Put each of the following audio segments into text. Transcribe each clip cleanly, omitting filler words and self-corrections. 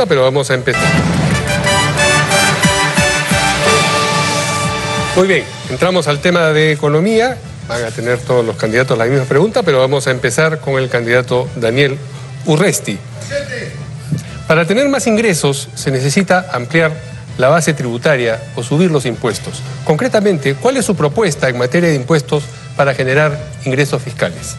Pero vamos a empezar. Muy bien, entramos al tema de economía. Van a tener todos los candidatos la misma pregunta, pero vamos a empezar con el candidato Daniel Urresti. Para tener más ingresos se necesita ampliar la base tributaria o subir los impuestos. Concretamente, ¿cuál es su propuesta en materia de impuestos para generar ingresos fiscales?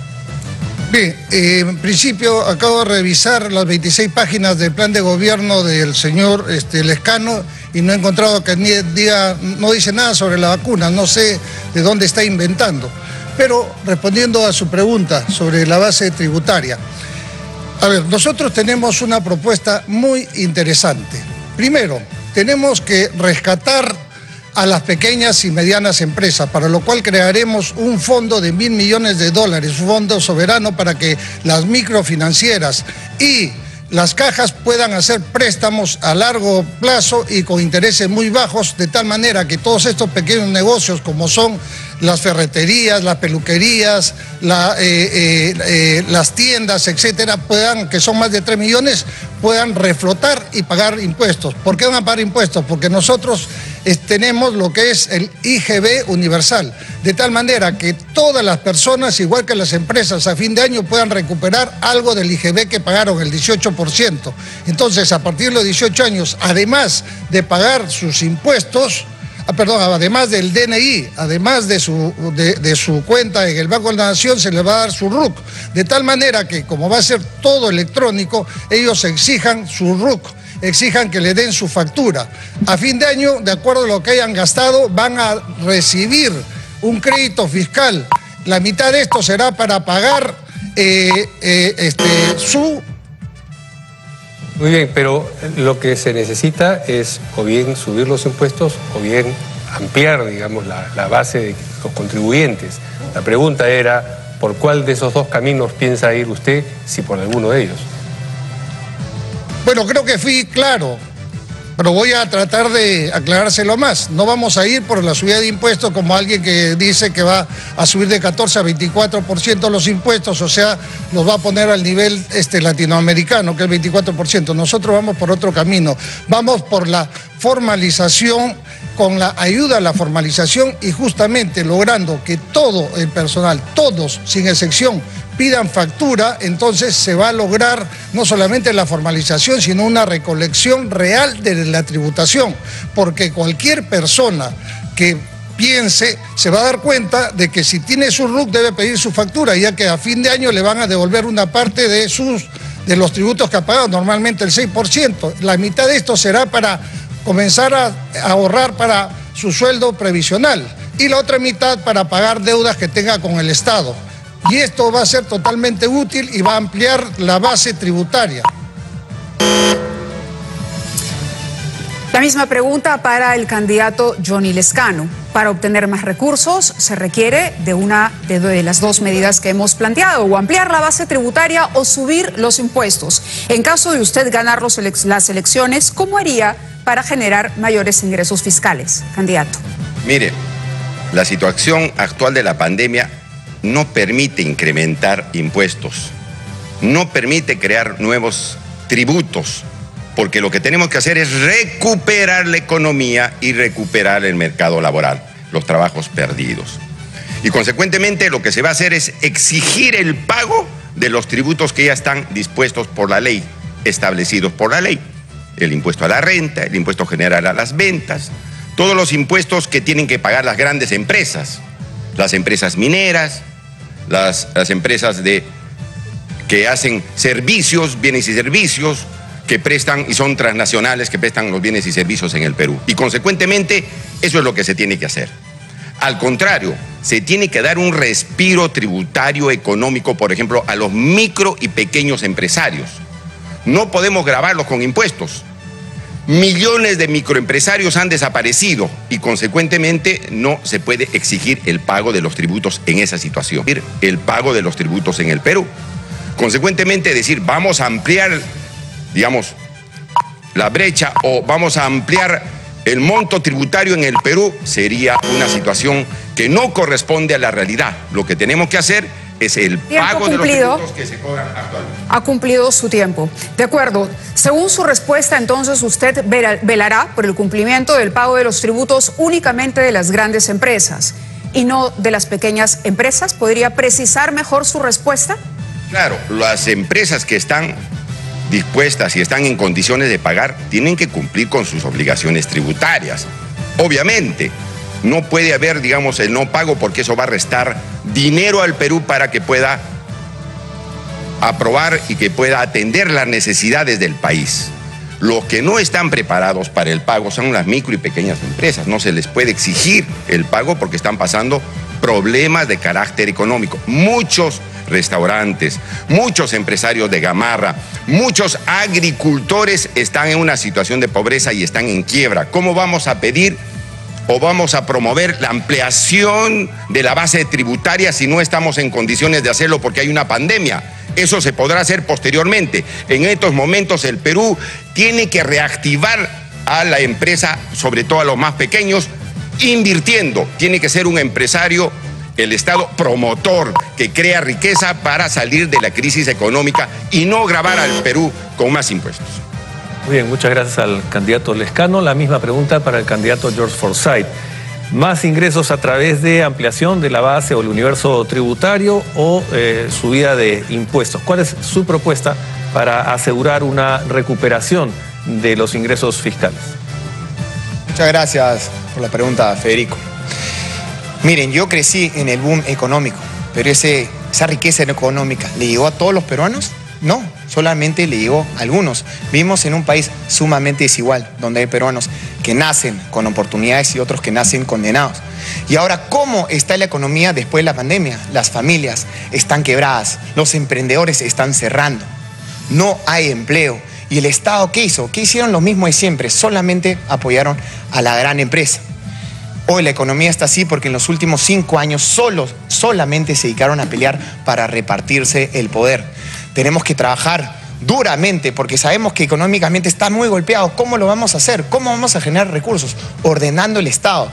Bien, en principio acabo de revisar las 26 páginas del plan de gobierno del señor Lescano y no he encontrado que no dice nada sobre la vacuna, no sé de dónde está inventando. Pero respondiendo a su pregunta sobre la base tributaria, a ver, nosotros tenemos una propuesta muy interesante. Primero, tenemos que rescatar a las pequeñas y medianas empresas, para lo cual crearemos un fondo de $1.000 millones, un fondo soberano para que las microfinancieras y las cajas puedan hacer préstamos a largo plazo y con intereses muy bajos, de tal manera que todos estos pequeños negocios, como son las ferreterías, las peluquerías, las tiendas, etcétera, que son más de 3 millones, puedan reflotar y pagar impuestos. ¿Por qué van a pagar impuestos? Porque nosotros tenemos lo que es el IGB universal, de tal manera que todas las personas, igual que las empresas, a fin de año puedan recuperar algo del IGB que pagaron, el 18%. Entonces, a partir de los 18 años, además de pagar sus impuestos, además del DNI, además de su cuenta en el Banco de la Nación, se les va a dar su RUC, de tal manera que, como va a ser todo electrónico, ellos exijan su RUC, exijan que le den su factura. A fin de año, de acuerdo a lo que hayan gastado, van a recibir un crédito fiscal. La mitad de esto será para pagar su... Muy bien, pero lo que se necesita es o bien subir los impuestos o bien ampliar, digamos, la base de los contribuyentes. La pregunta era, ¿por cuál de esos dos caminos piensa ir usted, si por alguno de ellos? Bueno, creo que fui claro, pero voy a tratar de aclarárselo más. No vamos a ir por la subida de impuestos como alguien que dice que va a subir de 14 a 24% los impuestos, o sea, los va a poner al nivel latinoamericano, que es el 24%. Nosotros vamos por otro camino, vamos por la formalización, con la ayuda a la formalización y justamente logrando que todo el personal, todos, sin excepción, pidan factura. Entonces se va a lograr no solamente la formalización, sino una recolección real de la tributación, porque cualquier persona que piense se va a dar cuenta de que si tiene su RUC debe pedir su factura, ya que a fin de año le van a devolver una parte de los tributos que ha pagado, normalmente el 6%. La mitad de esto será para comenzar a ahorrar para su sueldo previsional y la otra mitad para pagar deudas que tenga con el Estado. Y esto va a ser totalmente útil y va a ampliar la base tributaria. La misma pregunta para el candidato Johnny Lescano. Para obtener más recursos se requiere de una de las dos medidas que hemos planteado, o ampliar la base tributaria o subir los impuestos. En caso de usted ganar las elecciones, ¿cómo haría para generar mayores ingresos fiscales, candidato? Mire, la situación actual de la pandemia no permite incrementar impuestos, no permite crear nuevos tributos, porque lo que tenemos que hacer es recuperar la economía y recuperar el mercado laboral, los trabajos perdidos. Y consecuentemente lo que se va a hacer es exigir el pago de los tributos que ya están dispuestos por la ley, establecidos por la ley. El impuesto a la renta, el impuesto general a las ventas, todos los impuestos que tienen que pagar las grandes empresas, las empresas mineras, las empresas que hacen servicios, bienes y servicios, que prestan y son transnacionales, que prestan los bienes y servicios en el Perú. Y consecuentemente, eso es lo que se tiene que hacer. Al contrario, se tiene que dar un respiro tributario económico, por ejemplo, a los micro y pequeños empresarios. No podemos gravarlos con impuestos. Millones de microempresarios han desaparecido y consecuentemente no se puede exigir el pago de los tributos en esa situación. El pago de los tributos en el Perú. Consecuentemente decir, vamos a ampliar, digamos, la brecha o vamos a ampliar el monto tributario en el Perú sería una situación que no corresponde a la realidad. Lo que tenemos que hacer es el pago de los tributos que se cobran actualmente. Ha cumplido su tiempo. De acuerdo. Según su respuesta, entonces usted velará por el cumplimiento del pago de los tributos únicamente de las grandes empresas y no de las pequeñas empresas. ¿Podría precisar mejor su respuesta? Claro, las empresas que están dispuestas y están en condiciones de pagar tienen que cumplir con sus obligaciones tributarias. Obviamente, no puede haber, digamos, el no pago porque eso va a restar dinero al Perú para que pueda aprobar y que pueda atender las necesidades del país. Los que no están preparados para el pago son las micro y pequeñas empresas. No se les puede exigir el pago porque están pasando problemas de carácter económico. Muchos restaurantes, muchos empresarios de gamarra, muchos agricultores están en una situación de pobreza y están en quiebra. ¿Cómo vamos a pedir o vamos a promover la ampliación de la base tributaria si no estamos en condiciones de hacerlo porque hay una pandemia? Eso se podrá hacer posteriormente. En estos momentos el Perú tiene que reactivar a la empresa, sobre todo a los más pequeños, invirtiendo. Tiene que ser un empresario, el Estado promotor, que crea riqueza para salir de la crisis económica y no gravar al Perú con más impuestos. Muy bien, muchas gracias al candidato Lescano. La misma pregunta para el candidato George Forsyth. ¿Más ingresos a través de ampliación de la base o el universo tributario o subida de impuestos? ¿Cuál es su propuesta para asegurar una recuperación de los ingresos fiscales? Muchas gracias por la pregunta, Federico. Miren, yo crecí en el boom económico, pero esa riqueza económica, ¿le llegó a todos los peruanos? No, solamente le llegó a algunos. Vivimos en un país sumamente desigual, donde hay peruanos que nacen con oportunidades y otros que nacen condenados. Y ahora, ¿cómo está la economía después de la pandemia? Las familias están quebradas, los emprendedores están cerrando, no hay empleo. ¿Y el Estado qué hizo? ¿Qué hicieron? Lo mismo de siempre, solamente apoyaron a la gran empresa. Hoy la economía está así porque en los últimos 5 años solamente se dedicaron a pelear para repartirse el poder. Tenemos que trabajar duramente porque sabemos que económicamente está muy golpeado. ¿Cómo lo vamos a hacer? ¿Cómo vamos a generar recursos? Ordenando el Estado.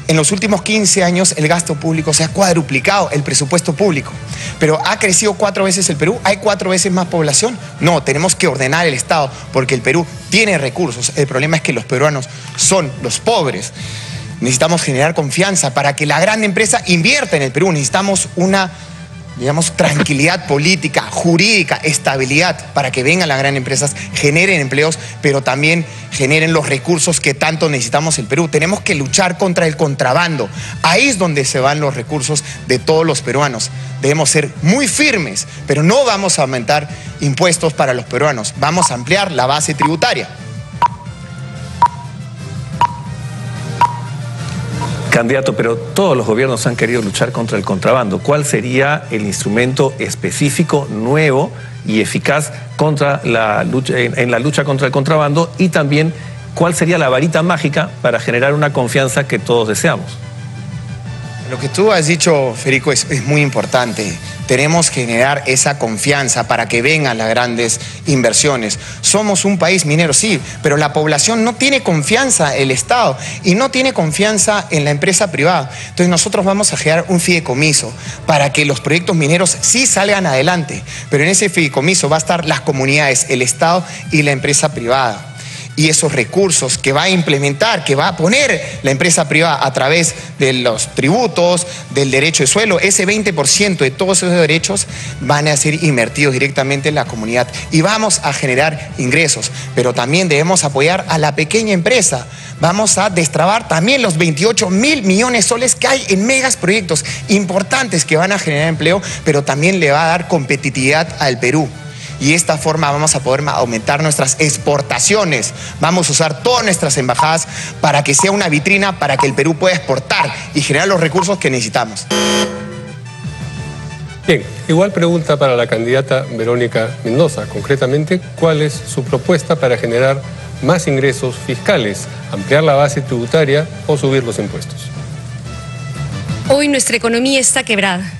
En los últimos 15 años el gasto público se ha cuadruplicado, el presupuesto público. Pero ¿ha crecido 4 veces el Perú? ¿Hay 4 veces más población? No, tenemos que ordenar el Estado porque el Perú tiene recursos. El problema es que los peruanos son los pobres. Necesitamos generar confianza para que la gran empresa invierta en el Perú. Necesitamos una, digamos, tranquilidad política, jurídica, estabilidad para que vengan las grandes empresas, generen empleos, pero también generen los recursos que tanto necesitamos el Perú. Tenemos que luchar contra el contrabando. Ahí es donde se van los recursos de todos los peruanos. Debemos ser muy firmes, pero no vamos a aumentar impuestos para los peruanos. Vamos a ampliar la base tributaria. Candidato, pero todos los gobiernos han querido luchar contra el contrabando. ¿Cuál sería el instrumento específico, nuevo y eficaz contra en la lucha contra el contrabando? Y también, ¿cuál sería la varita mágica para generar una confianza que todos deseamos? Lo que tú has dicho, Federico, es muy importante. Tenemos que generar esa confianza para que vengan las grandes inversiones. Somos un país minero, sí, pero la población no tiene confianza en el Estado y no tiene confianza en la empresa privada. Entonces nosotros vamos a generar un fideicomiso para que los proyectos mineros sí salgan adelante. Pero en ese fideicomiso va a estar las comunidades, el Estado y la empresa privada. Y esos recursos que va a implementar, que va a poner la empresa privada a través de los tributos, del derecho de suelo, ese 20% de todos esos derechos van a ser invertidos directamente en la comunidad y vamos a generar ingresos. Pero también debemos apoyar a la pequeña empresa. Vamos a destrabar también los 28.000 millones de soles que hay en megas proyectos importantes que van a generar empleo, pero también le va a dar competitividad al Perú. Y de esta forma vamos a poder aumentar nuestras exportaciones. Vamos a usar todas nuestras embajadas para que sea una vitrina para que el Perú pueda exportar y generar los recursos que necesitamos. Bien, igual pregunta para la candidata Verónica Mendoza. Concretamente, ¿cuál es su propuesta para generar más ingresos fiscales? ¿Ampliar la base tributaria o subir los impuestos? Hoy nuestra economía está quebrada.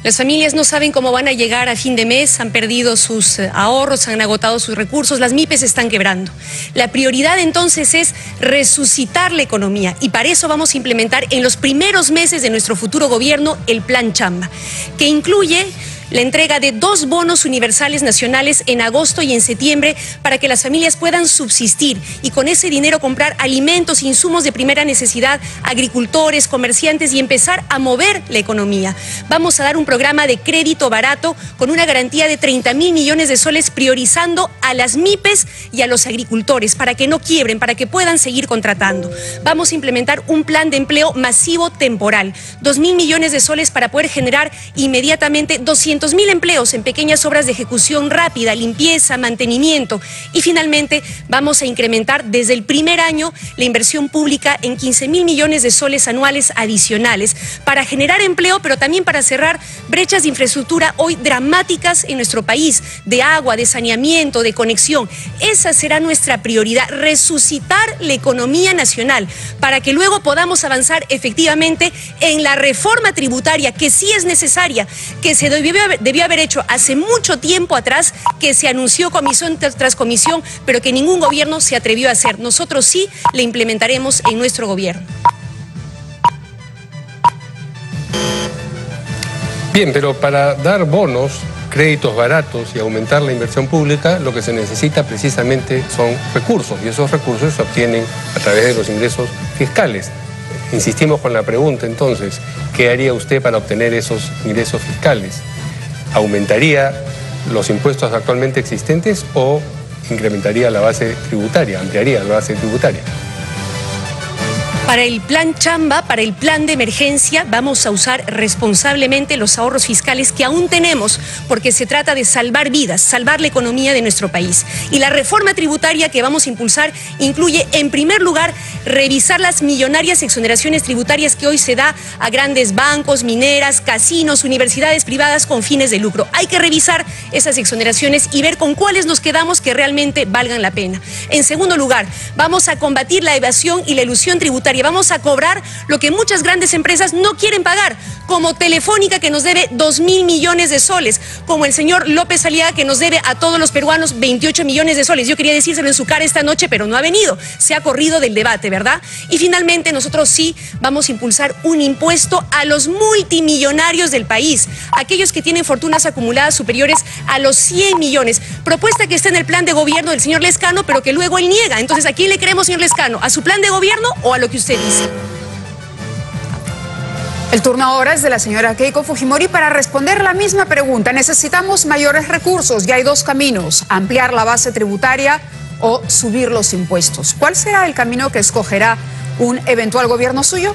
Las familias no saben cómo van a llegar a fin de mes, han perdido sus ahorros, han agotado sus recursos, las MIPYs están quebrando. La prioridad entonces es resucitar la economía y para eso vamos a implementar en los primeros meses de nuestro futuro gobierno el Plan Chamba, que incluye la entrega de 2 bonos universales nacionales en agosto y en septiembre para que las familias puedan subsistir y con ese dinero comprar alimentos, insumos de primera necesidad, agricultores, comerciantes y empezar a mover la economía. Vamos a dar un programa de crédito barato con una garantía de 30.000 millones de soles, priorizando a las MIPES y a los agricultores para que no quiebren, para que puedan seguir contratando. Vamos a implementar un plan de empleo masivo temporal, 2.000 millones de soles para poder generar inmediatamente 200.000 empleos en pequeñas obras de ejecución rápida, limpieza, mantenimiento. Y finalmente vamos a incrementar desde el primer año la inversión pública en 15.000 millones de soles anuales adicionales para generar empleo, pero también para cerrar brechas de infraestructura hoy dramáticas en nuestro país, de agua, de saneamiento, de conexión. Esa será nuestra prioridad, resucitar la economía nacional para que luego podamos avanzar efectivamente en la reforma tributaria, que sí es necesaria, que se debió haber hecho hace mucho tiempo atrás, que se anunció comisión tras comisión, pero que ningún gobierno se atrevió a hacer. Nosotros sí la implementaremos en nuestro gobierno. Bien, pero para dar bonos, créditos baratos y aumentar la inversión pública, lo que se necesita precisamente son recursos, y esos recursos se obtienen a través de los ingresos fiscales. Insistimos con la pregunta entonces, ¿qué haría usted para obtener esos ingresos fiscales? ¿Aumentaría los impuestos actualmente existentes o incrementaría la base tributaria, ampliaría la base tributaria? Para el plan Chamba, para el plan de emergencia, vamos a usar responsablemente los ahorros fiscales que aún tenemos, porque se trata de salvar vidas, salvar la economía de nuestro país. Y la reforma tributaria que vamos a impulsar incluye, en primer lugar, revisar las millonarias exoneraciones tributarias que hoy se da a grandes bancos, mineras, casinos, universidades privadas con fines de lucro. Hay que revisar esas exoneraciones y ver con cuáles nos quedamos que realmente valgan la pena. En segundo lugar, vamos a combatir la evasión y la elusión tributaria. Vamos a cobrar lo que muchas grandes empresas no quieren pagar, como Telefónica, que nos debe 2.000 millones de soles, como el señor López Aliaga, que nos debe a todos los peruanos 28 millones de soles. Yo quería decírselo en su cara esta noche, pero no ha venido. Se ha corrido del debate, ¿verdad? Y finalmente nosotros sí vamos a impulsar un impuesto a los multimillonarios del país, aquellos que tienen fortunas acumuladas superiores a los 100 millones. Propuesta que está en el plan de gobierno del señor Lezcano, pero que luego él niega. Entonces, ¿a quién le creemos, señor Lezcano? ¿A su plan de gobierno o a lo que usted dice? El turno ahora es de la señora Keiko Fujimori para responder la misma pregunta. Necesitamos mayores recursos y hay 2 caminos: ampliar la base tributaria o subir los impuestos. ¿Cuál será el camino que escogerá un eventual gobierno suyo?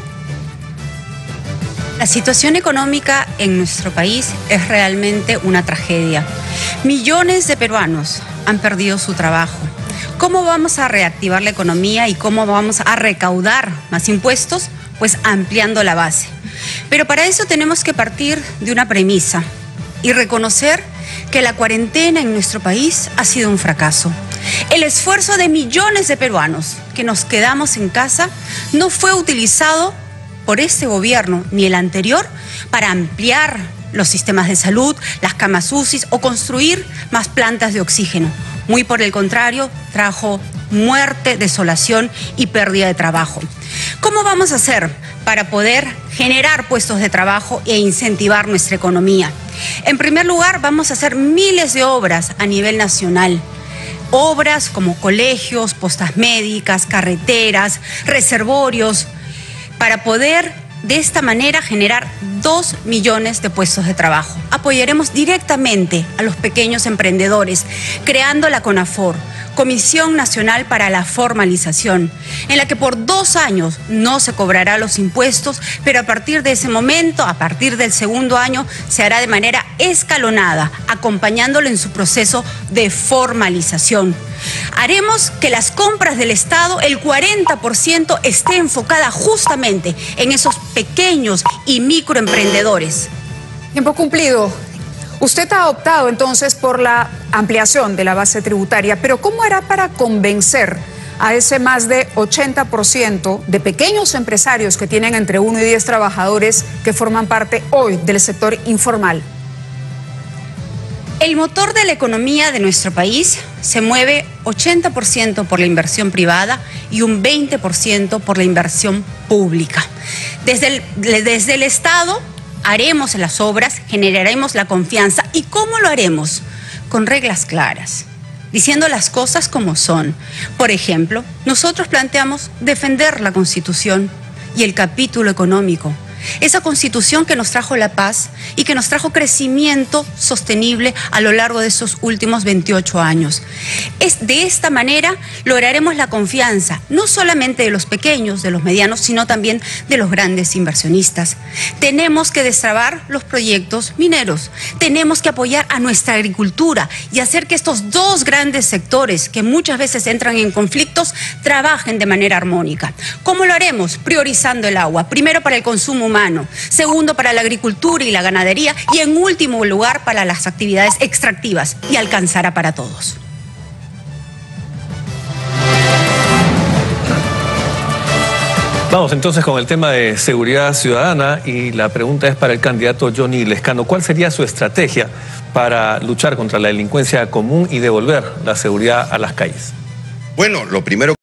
La situación económica en nuestro país es realmente una tragedia. Millones de peruanos han perdido su trabajo. ¿Cómo vamos a reactivar la economía y cómo vamos a recaudar más impuestos? Pues ampliando la base. Pero para eso tenemos que partir de una premisa y reconocer que la cuarentena en nuestro país ha sido un fracaso. El esfuerzo de millones de peruanos que nos quedamos en casa no fue utilizado por este gobierno ni el anterior para ampliar los sistemas de salud, las camas UCI o construir más plantas de oxígeno. Muy por el contrario, trajo muerte, desolación y pérdida de trabajo. ¿Cómo vamos a hacer para poder generar puestos de trabajo e incentivar nuestra economía? En primer lugar, vamos a hacer miles de obras a nivel nacional. Obras como colegios, postas médicas, carreteras, reservorios, para poder de esta manera generar 2 millones de puestos de trabajo. Apoyaremos directamente a los pequeños emprendedores, creando la CONAFOR, Comisión Nacional para la Formalización, en la que por 2 años no se cobrará los impuestos, pero a partir de ese momento, a partir del segundo año, se hará de manera escalonada, acompañándolo en su proceso de formalización. Haremos que las compras del Estado, el 40% esté enfocada justamente en esos pequeños y microemprendedores. Tiempo cumplido. Usted ha optado entonces por la ampliación de la base tributaria, pero ¿cómo hará para convencer a ese más de 80% de pequeños empresarios que tienen entre 1 y 10 trabajadores que forman parte hoy del sector informal? El motor de la economía de nuestro país se mueve 80% por la inversión privada y un 20% por la inversión pública. Desde el Estado haremos las obras, generaremos la confianza. ¿Y cómo lo haremos? Con reglas claras, diciendo las cosas como son. Por ejemplo, nosotros planteamos defender la Constitución y el capítulo económico. Esa Constitución que nos trajo la paz y que nos trajo crecimiento sostenible a lo largo de esos últimos 28 años. De esta manera lograremos la confianza, no solamente de los pequeños, de los medianos, sino también de los grandes inversionistas. Tenemos que destrabar los proyectos mineros, tenemos que apoyar a nuestra agricultura y hacer que estos dos grandes sectores, que muchas veces entran en conflictos, trabajen de manera armónica. ¿Cómo lo haremos? Priorizando el agua, primero para el consumo humano, segundo para la agricultura y la ganadería y en último lugar para las actividades extractivas, y alcanzará para todos. Vamos entonces con el tema de seguridad ciudadana y la pregunta es para el candidato Johnny Lezcano. ¿Cuál sería su estrategia para luchar contra la delincuencia común y devolver la seguridad a las calles? Bueno, lo primero